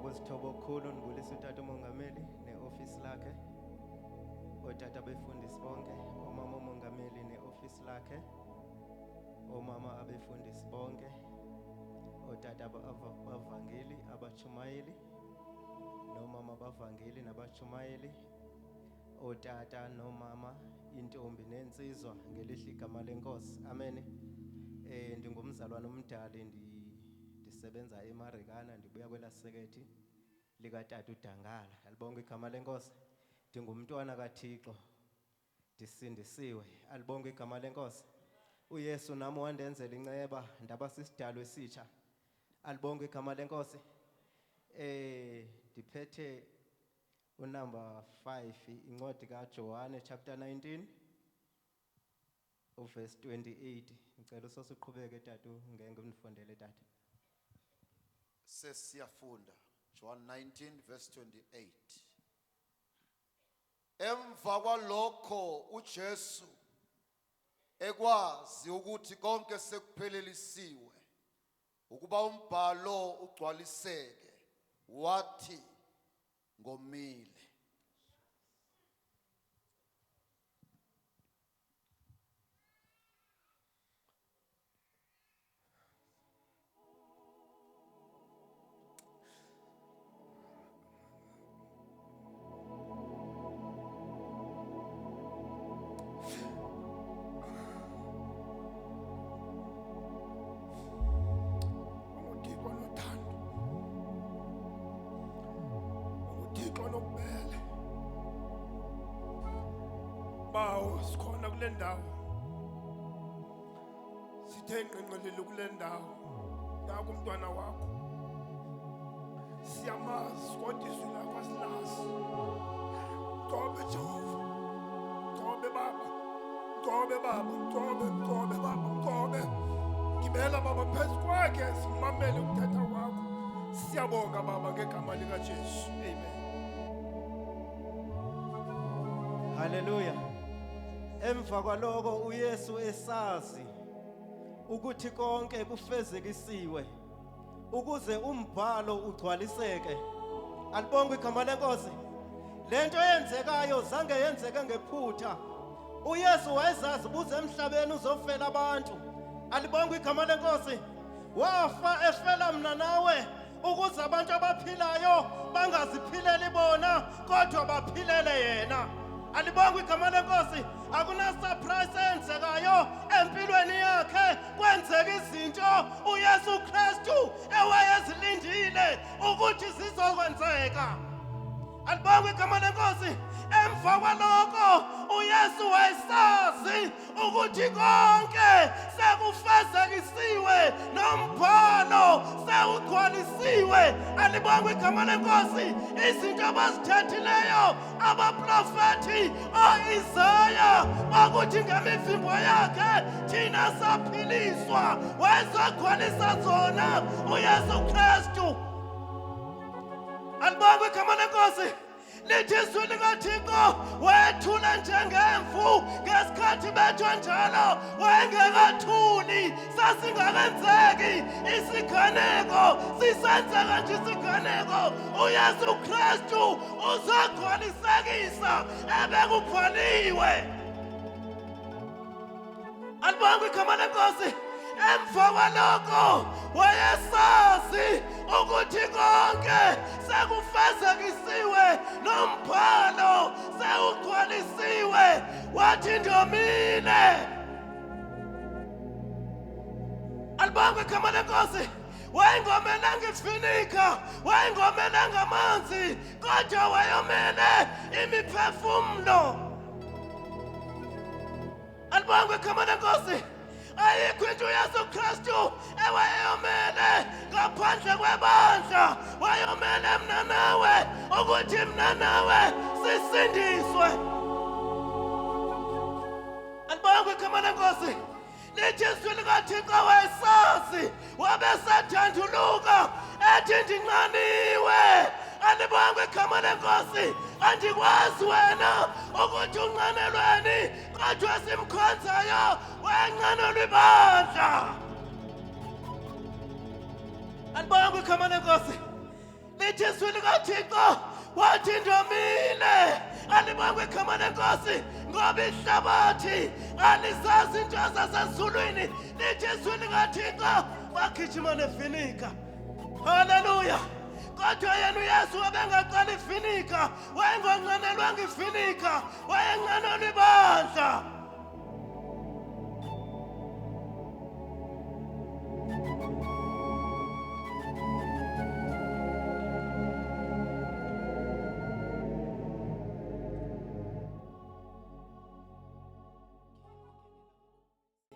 ngokuzithoba okukhulu ngibulisa uTata uMongameli neoffice lakhe, otata befundisi bonke, omama uMongameli neoffice lakhe, omama abefundisi bonke, otata bavangeli abachumayeli nomama bavangeli nabachumayeli, otata nomama intombi nensizwa ngelihle igama lenkosi. Amen. Ndingumzalwane umdali, ndisebenza eMarikana, ndibuya kwelasekethi likatata uDangala. Alibonge igama lenkosi. Ndingumntwana kaThixo, ndisindisiwe. Alibonge igama lenkosi. uYesu nami wandenzela inceba ndaba sisidalwa esitsha. Alibonge igama lenkosi. Ndiphethe unumber 5 incwadi kaJohane chapter 19 verse 28. Ngicela usosiqhubeke tata ngeke unifundele tata. Sesiyafunda John 19 verse 28. Emva kwalokho uJesu ekwazi ukuthi konke sekuphelelisiwe ukuba umbhalo ugcwaliseke, wathi ngomile. Sikhona kule ndawo, sithe ngqenqelele kule ndawo, naku umntwana wakho siyamazi kodwa izwi lakho asilazi. Mgcobe Jehova, mgcobe Baba, mgcobe Baba, mgcobe Baba, mgcobe. Gibela Baba phezu kwakhe, simamele ukuthetha kwakho. Siyabonga Baba ngegama likaJesu. Amen. Hallelujah. Emva kwaloko uYesu esazi ukuthi konke kufezekisiwe ukuze umbhalo ugcwaliseke. Alibonge igama lenkosi. Lento eyenzekayo zange yenzeke ngephutha. uYesu wayezazi buze emhlabeni uzofela abantu. Alibonge igama lenkosi. Wafa efela mina nawe ukuze abantu abaphilayo bangaziphileli bona kodwa baphilele yena. Alibonge igama lenkosi. Akuna surprise eyenzekayo empilweni yakhe, kwenzeka izinto uYesu Kristu ewayezilindile ukuthi zizokwenzeka. Alibonge igama lenkosi. Emva kwalokho uYesu wayesazi ukuthi konke sekufezekisiwe nombhalo sewugcwalisiwe. Alibonge igama lenkosi. Izinto abazithethileyo abaprofethi Isaya bakuthi ngemivimbo yakhe thina saphiliswa, wayezagcwalisa zona uYesu Kristu. Alibonge igama lenkosi. Lithi izwi likaThixo wethula njengemvu ngesikhathi bethwa njalo wayengekathuli, sasingakenzeki isiganeko, sisenzeka nje isiganeko. uYesu Kristu uzagcwalisekisa ebekubhaliwe. Alibonge igama lenkosi. Emva kwalokho wayesazi ukuthi konke sekufezekisiwe nombhalo sewugcwalisiwe, wathi ndomile. Alibonge igama lenkosi. Wayengomelanga ifinika, wayengomelanga amanzi, kodwa wayomele imiphefumulo. Alibonge igama lenkosi. Ayikho into uYesu Kristu ewayeyomele ngaphandle kwebandla. Wayomele mina nawe ukuthi mina nawe sisindiswe. Alibonge igama lenkosi. Lithi izwi likaThixo wayesazi wabesathanduluka ethi ndinxaniwe. Alibonge igama lenkosi. Andikwazi wena ukuthi unxanelweni, kodwa simkhonzayo wayenxanelwa ibandla. Alibonge igama lenkosi. lithi izwi likaThixo wathi ndomile alibongwe igama lenkosi ngoba ihlabathi alizazi into zasezulwini lithi izwi likaThixo bagijima nevinika. Haleluya. Kodwa yena uYesu wabengaqala ivinika, wayengonqanelwanga ivinika, wayenqanelwa ibandla.